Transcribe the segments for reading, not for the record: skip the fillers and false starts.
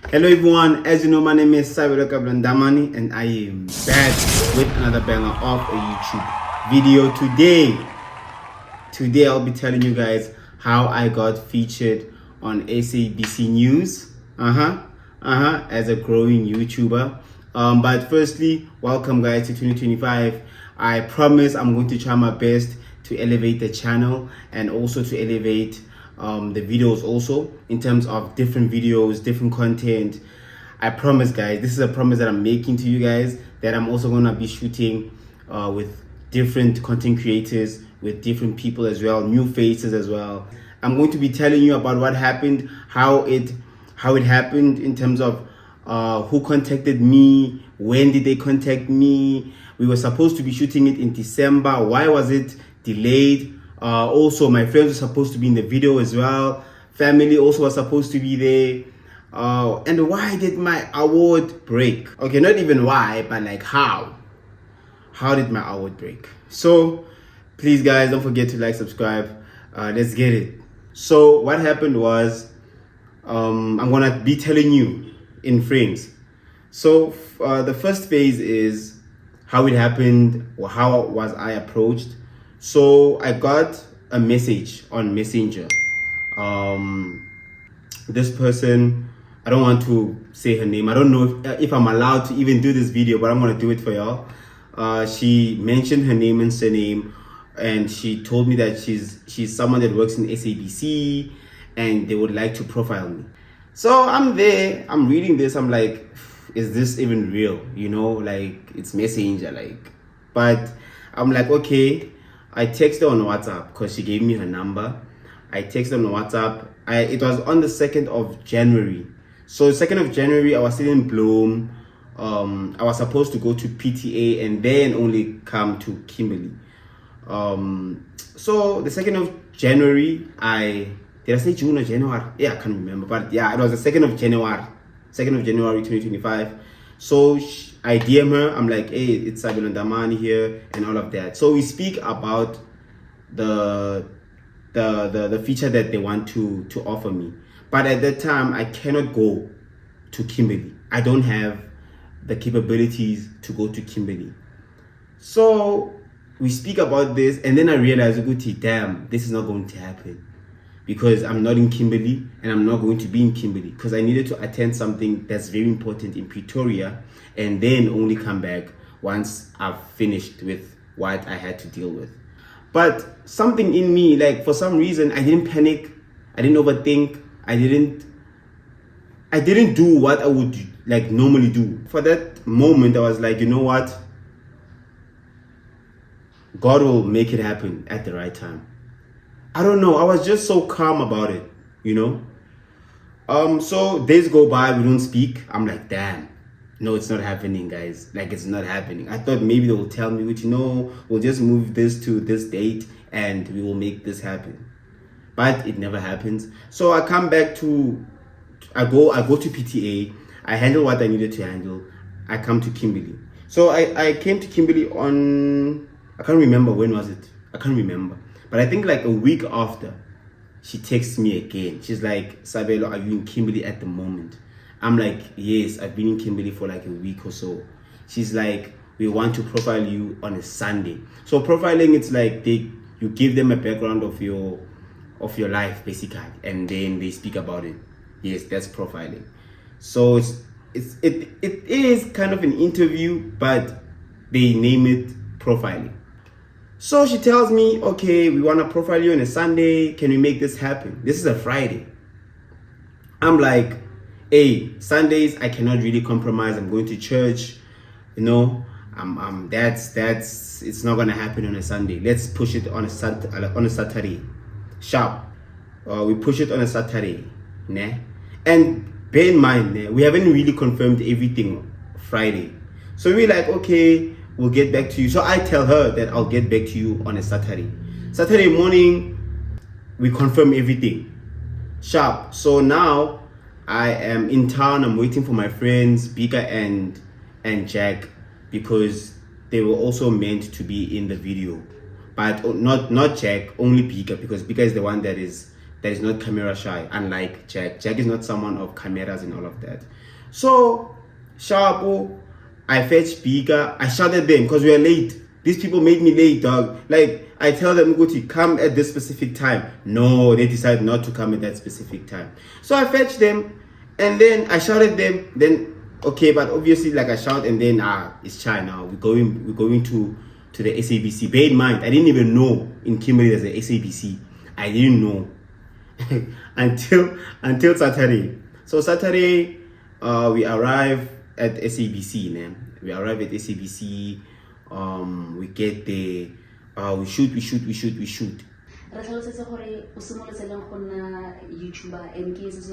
Hello everyone, as you know, my name is Sabelo and I am back with another banger of a YouTube video Today I'll be telling you guys how I got featured on SABC News as a growing YouTuber. But firstly, welcome guys to 2025. I promise I'm going to try my best to elevate the channel and also to elevate the videos also in terms of different videos, different content. I promise guys, this is a promise that I'm making to you guys, that I'm also going to be shooting with different content creators, with different people as well, new faces as well. I'm going to be telling you about what happened, how it happened in terms of who contacted me, when did they contact me. We were supposed to be shooting it in December. Why was it delayed? Also, my friends were supposed to be in the video as well. Family also was supposed to be there. And why did my award break? Okay, not even why, but like how? How did my award break? So, please guys, don't forget to like, subscribe. Let's get it. So, what happened was, I'm gonna be telling you in frames. So, the first phase is how it happened, or how was I approached. So I got a message on Messenger. This person, I don't want to say her name. I don't know if I'm allowed to even do this video, but I'm gonna do it for y'all. She mentioned her name and surname, and she told me that she's someone that works in SABC, and they would like to profile me. So I'm there, I'm reading this, I'm like, is this even real? You know, like it's Messenger, like. But I'm like, okay. I texted her on WhatsApp because she gave me her number. I texted on WhatsApp. It was on the 2nd of January. So 2nd of January, I was still in Bloom. I was supposed to go to PTA and then only come to Kimberley. So the 2nd of January, did I say June or January? Yeah, I can't remember. But yeah, it was the 2nd of January. 2nd of January 2025. So I DM her, I'm like, hey, it's Sabelo here and all of that. So we speak about the feature that they want to offer me. But at that time, I cannot go to Kimberley. I don't have the capabilities to go to Kimberley. So we speak about this, and then I realized, damn, this is not going to happen. Because I'm not in Kimberley and I'm not going to be in Kimberley, because I needed to attend something that's very important in Pretoria and then only come back once I've finished with what I had to deal with. But something in me, like for some reason, I didn't panic, I didn't overthink, I didn't do what I would like normally do. For that moment, I was like, you know what? God will make it happen at the right time. I don't know. I was just so calm about it, you know. So days go by, we don't speak. I'm like, damn, no, it's not happening, guys. Like, it's not happening. I thought maybe they will tell me, you know, we'll just move this to this date and we will make this happen. But it never happens. So I come back to, I go to PTA. I handle what I needed to handle. I come to Kimberley. So I came to Kimberley on, I can't remember when was it. I can't remember. But I think like a week after, she texts me again. She's like, Sabelo, are you in Kimberley at the moment? I'm like, yes, I've been in Kimberley for like a week or so. She's like, we want to profile you on a Sunday. So profiling, it's like you give them a background of your life basically, and then they speak about it. Yes, that's profiling. So it is kind of an interview, but they name it profiling. So she tells me, okay, we want to profile you on a Sunday. Can we make this happen? This is a Friday. I'm like, hey, Sundays, I cannot really compromise. I'm going to church, you know. It's not going to happen on a Sunday. Let's push it on a Saturday. Sharp. We push it on a Saturday. Nah? And bear in mind, nah, we haven't really confirmed everything Friday. So we're like, okay, we'll get back to you. So I tell her that I'll get back to you on a Saturday. Saturday morning, we confirm everything. Sharp. So now I am in town. I'm waiting for my friends, Bika and Jack, because they were also meant to be in the video. But not Jack, only Bika, because Bika is the one that is that is not camera shy, unlike Jack. Jack is not someone of cameras and all of that. So, Sharpo, I fetched Bika. I shouted them because we were late. These people made me late, dog. Like, I tell them, go to come at this specific time. No, they decide not to come at that specific time. So I fetched them, and then I shouted them. Then, okay, but obviously, like I shout, and then, it's Chai now. We're going to the SABC. Bear in mind, I didn't even know in Kimberley there's a SABC. I didn't know until Saturday. So Saturday, we arrive at SABC, man. We arrive at SABC. We get there. We shoot. Re tlhalosetse gore o simolotse leng go nna YouTuber and ke se se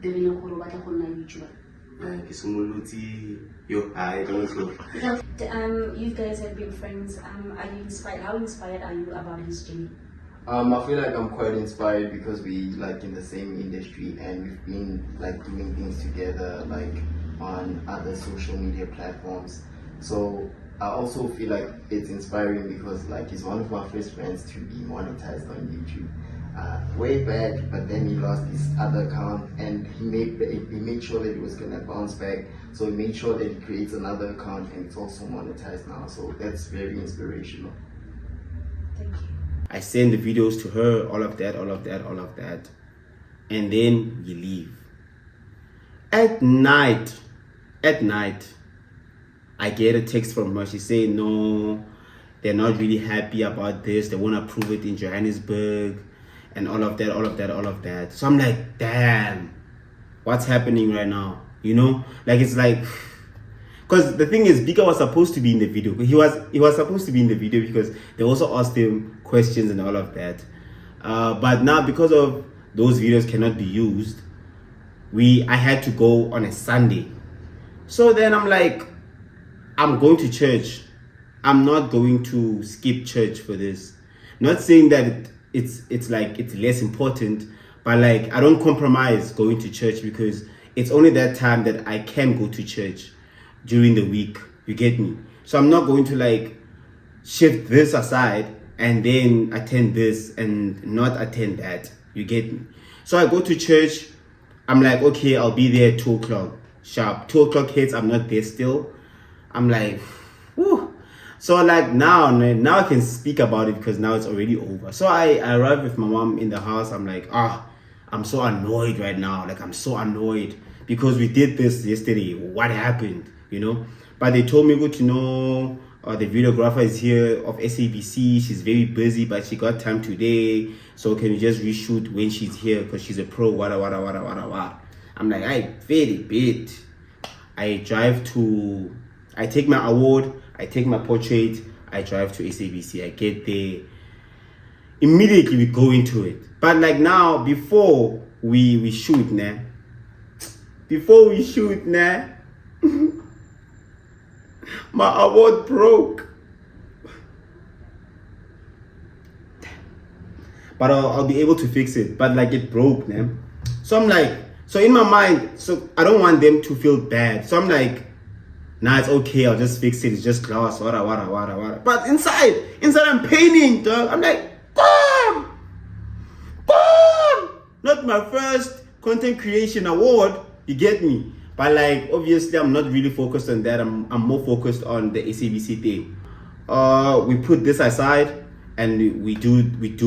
dirileng gore o batla go nna YouTuber. You guys have been friends. Are you inspired? How inspired are you about his journey? I feel like I'm quite inspired because we like in the same industry and we've been like doing things together like on other social media platforms. So I also feel like it's inspiring because like he's one of my first friends to be monetized on YouTube. Way back, but then he lost his other account and he made sure that he was gonna bounce back. So he made sure that he creates another account and it's also monetized now. So that's very inspirational. Thank you. I send the videos to her, all of that. And then we leave. At night, I get a text from her. She say, no, they're not really happy about this. They won't approve it in Johannesburg and all of that. So I'm like, damn, what's happening right now? You know, like it's like, because the thing is, Bika was supposed to be in the video. He was supposed to be in the video because they also asked him questions and all of that. But now because of those videos cannot be used, I had to go on a Sunday. So then I'm like, I'm going to church. I'm not going to skip church for this. Not saying that it's like it's less important, but like I don't compromise going to church because it's only that time that I can go to church during the week. You get me? So I'm not going to like shift this aside and then attend this and not attend that. You get me? So I go to church. I'm like, okay, I'll be there at 2 o'clock sharp. 2 o'clock hits, I'm not there still. I'm like, whew. So like now I can speak about it because now it's already over. So I arrived with my mom in the house. I'm like, I'm so annoyed right now. Like I'm so annoyed because we did this yesterday. What happened? You know? But they told me, good to know, the videographer is here of SABC. She's very busy, but she got time today. So can you just reshoot when she's here because she's a pro, wada. I'm like, I very bit. I take my award, I take my portrait, I drive to SABC, I get there. Immediately we go into it. But like now, before we shoot, my award broke. But I'll be able to fix it. But like it broke, So I'm like, so in my mind, so I don't want them to feel bad. So I'm like, nah, it's okay, I'll just fix it. It's just glass, wada. But inside I'm painting, dog. I'm like, damn! Not my first content creation award, you get me? But like, obviously, I'm not really focused on that. I'm more focused on the SABC thing. We put this aside and we do it. We're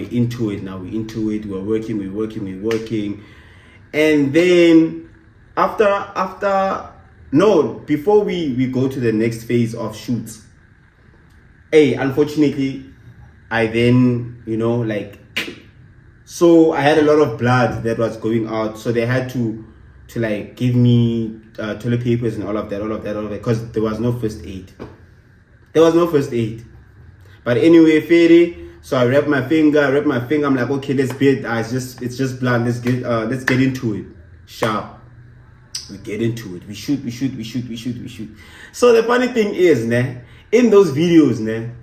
into it now. We're into it. We're working. And then before we go to the next phase of shoots, unfortunately, I then, so I had a lot of blood that was going out. So they had to like give me toilet papers and all of that, because there was no first aid. But anyway, Fairy, so I wrap my finger. I'm like, okay, let's bid. It's just blood. Let's get into it. Sharp. We get into it. We shoot. So the funny thing is, in those videos,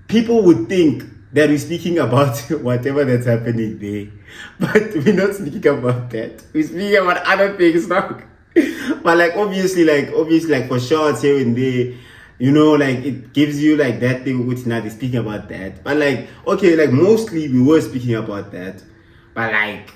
people would think that we're speaking about whatever that's happening there. But we're not speaking about that. We're speaking about other things now. But obviously for shots here and there, it gives you like that thing which now they're speaking about that. But mostly we were speaking about that. but like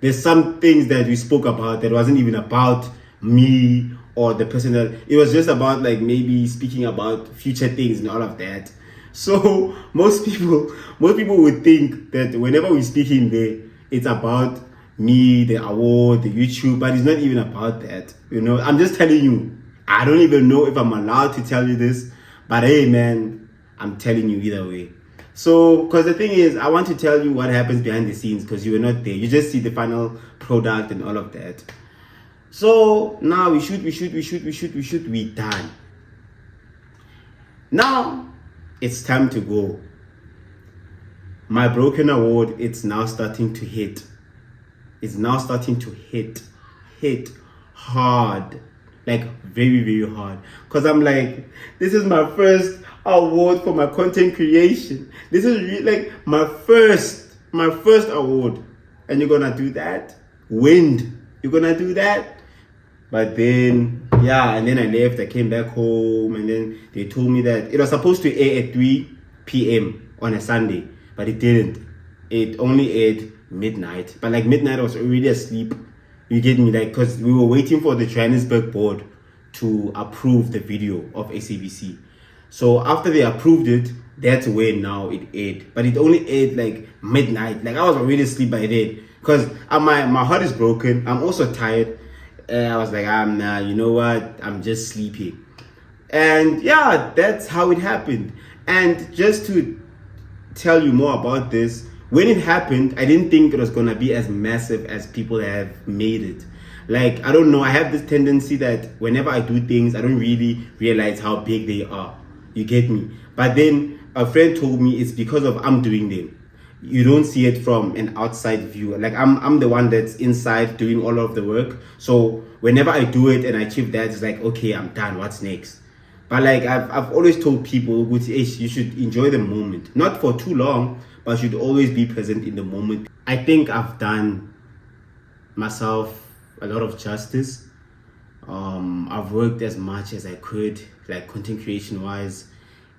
there's some things that we spoke about that wasn't even about me or the person that it was just about, like maybe speaking about future things and all of that. So most people would think that whenever we speak in there, it's about me, the award, the YouTube, but it's not even about that. I'm just telling you. I don't even know if I'm allowed to tell you this, but hey man, I'm telling you either way. So, because the thing is, I want to tell you what happens behind the scenes, because you were not there. You just see the final product and all of that. So now we done. Now it's time to go. My broken award, it's now starting to hit. It's now starting to hit hard, like very, very hard. Because I'm like, this is my first award for my content creation. This is really like my first award. And you're gonna do that? Wind, you're gonna do that? But then, and then I left, I came back home, and then they told me that it was supposed to air at 3 p.m. on a Sunday, but it didn't. It only aired midnight. But like midnight, I was already asleep. You get me? Like, because we were waiting for the Johannesburg board to approve the video of SABC. So after they approved it, that's when now it aired. But it only aired like midnight. Like I was already asleep by then. Because my heart is broken. I'm also tired. I was like, nah, you know what? I'm just sleepy. And yeah, that's how it happened. And just to tell you more about this, when it happened, I didn't think it was going to be as massive as people have made it. Like, I don't know, I have this tendency that whenever I do things, I don't really realize how big they are. You get me? But then a friend told me it's because of I'm doing them. You don't see it from an outside view. Like I'm the one that's inside doing all of the work. So whenever I do it and I achieve that, it's like, okay, I'm done. What's next? But like I've always told people, you should enjoy the moment. Not for too long, but should always be present in the moment. I think I've done myself a lot of justice. I've worked as much as I could, like content creation wise,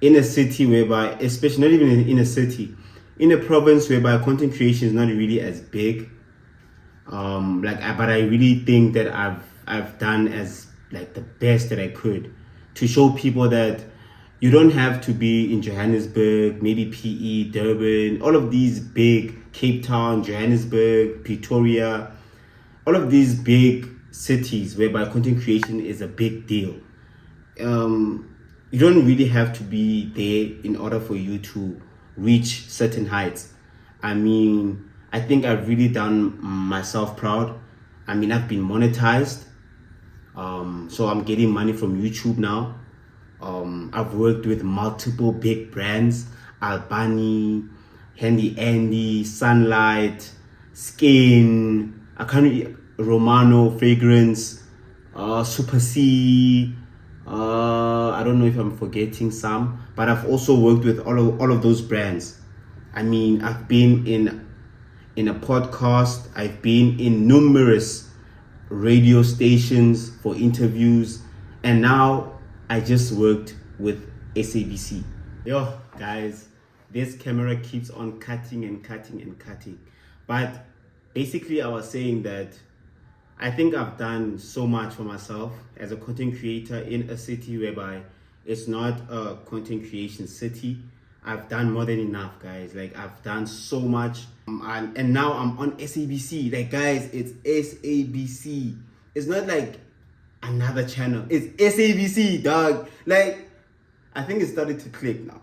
in a city whereby, especially not even in a city, in a province whereby content creation is not really as big. But I really think that I've done as like the best that I could to show people that you don't have to be in Johannesburg, maybe PE, Durban, all of these big, Cape Town, Johannesburg, Pretoria, all of these big cities whereby content creation is a big deal. You don't really have to be there in order for you to reach certain heights. I mean, I think I've really done myself proud. I mean, I've been monetized. So I'm getting money from YouTube now. I've worked with multiple big brands: Albany, Handy Andy, Sunlight, Skin, Romano Fragrance, Super C. I don't know if I'm forgetting some, but I've also worked with all of those brands. I mean, I've been in a podcast. I've been in numerous radio stations for interviews, and now I just worked with SABC. Yo, guys, this camera keeps on cutting and cutting and cutting. But basically, I was saying that I think I've done so much for myself as a content creator in a city whereby it's not a content creation city. I've done more than enough, guys. Like, I've done so much. And now I'm on SABC. Like, guys, it's SABC. It's not like another channel. It's SABC, dog. Like, I think it started to click now.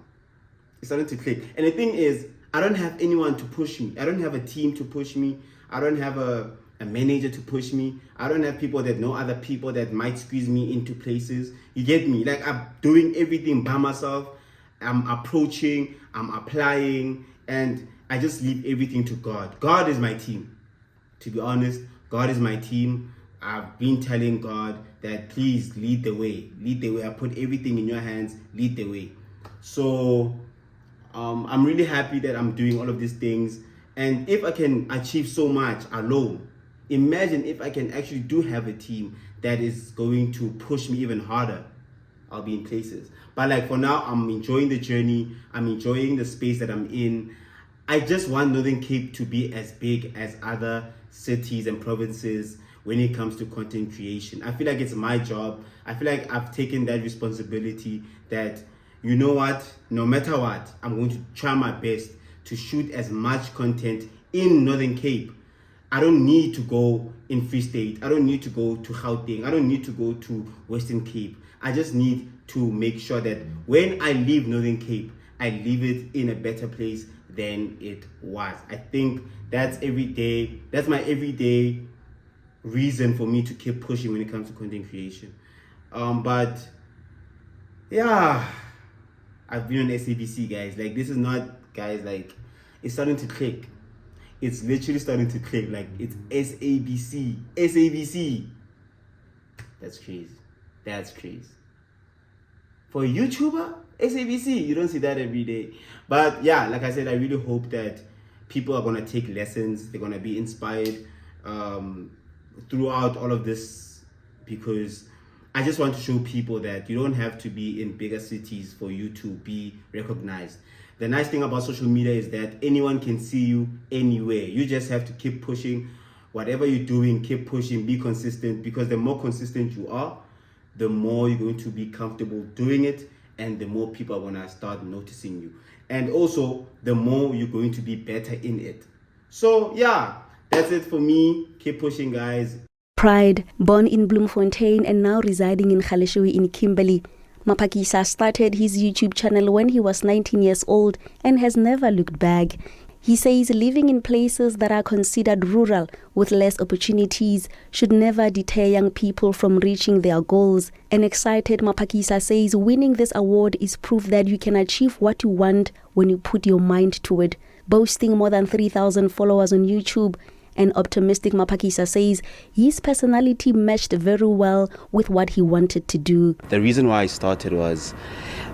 It's starting to click. And the thing is, I don't have anyone to push me. I don't have a team to push me. I don't have a manager to push me. I don't have people that know other people that might squeeze me into places. You get me? Like, I'm doing everything by myself. I'm approaching, I'm applying, and I just leave everything to God. God is my team. To be honest, God is my team. I've been telling God that please lead the way. Lead the way. I put everything in your hands. Lead the way. So I'm really happy that I'm doing all of these things. And if I can achieve so much alone, imagine if I can actually do have a team that is going to push me even harder. I'll be in places. But like for now, I'm enjoying the journey. I'm enjoying the space that I'm in. I just want Northern Cape to be as big as other cities and provinces when it comes to content creation. I feel like it's my job. I feel like I've taken that responsibility that, you know what, no matter what, I'm going to try my best to shoot as much content in Northern Cape. I don't need to go in Free State. I don't need to go to Gauteng. I don't need to go to Western Cape. I just need to make sure that when I leave Northern Cape, I leave it in a better place than it was. I think that's my everyday reason for me to keep pushing when it comes to content creation. But yeah, I've been on SABC, guys. Like, this is not, guys, like, it's starting to click. It's literally starting to click. Like, it's SABC. That's crazy. For a YouTuber, SABC, you don't see that every day. But yeah, like I said, I really hope that people are gonna take lessons. They're gonna be inspired throughout all of this, because I just want to show people that you don't have to be in bigger cities for you to be recognized. The nice thing about social media is that anyone can see you anywhere. You just have to keep pushing. Whatever you're doing, keep pushing, be consistent, because the more consistent you are, the more you're going to be comfortable doing it, and the more people are going to start noticing you. And also, the more you're going to be better in it. So yeah, that's it for me. Keep pushing, guys. Pride, born in Bloemfontein and now residing in Galeshewe in Kimberley, Mapakisa started his YouTube channel when he was 19 years old and has never looked back. He says living in places that are considered rural with less opportunities should never deter young people from reaching their goals. An excited Mapakisa says winning this award is proof that you can achieve what you want when you put your mind to it. Boasting more than 3,000 followers on YouTube, an optimistic Mapakisa says his personality matched very well with what he wanted to do. The reason why I started was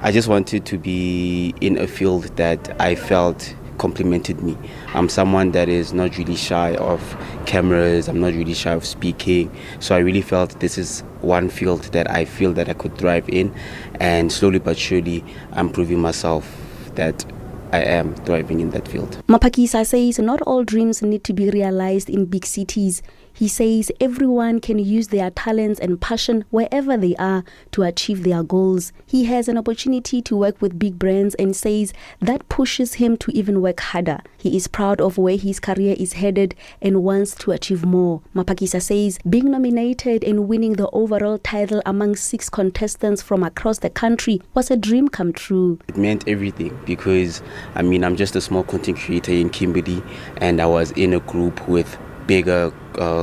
I just wanted to be in a field that I felt complemented me. I'm someone that is not really shy of cameras. I'm not really shy of speaking. So I really felt this is one field that I feel that I could thrive in, and slowly but surely I'm proving myself that I am thriving in that field. Mapakisa says not all dreams need to be realized in big cities. He says everyone can use their talents and passion wherever they are to achieve their goals. He has an opportunity to work with big brands and says that pushes him to even work harder. He is proud of where his career is headed and wants to achieve more. Mapakisa says being nominated and winning the overall title among 6 contestants from across the country was a dream come true. It meant everything, because I'm just a small content creator in Kimberley, and I was in a group with bigger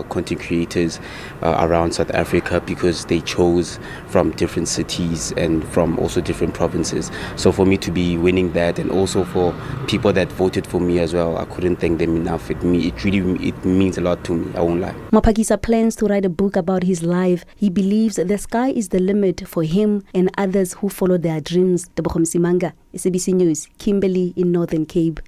content creators around South Africa, because they chose from different cities and from also different provinces. So for me to be winning that, and also for people that voted for me as well, I couldn't thank them enough. It means a lot to me, I won't lie. Mapakisa plans to write a book about his life. He believes the sky is the limit for him and others who follow their dreams. Tebogo Msimanga, SABC News, Kimberley in Northern Cape.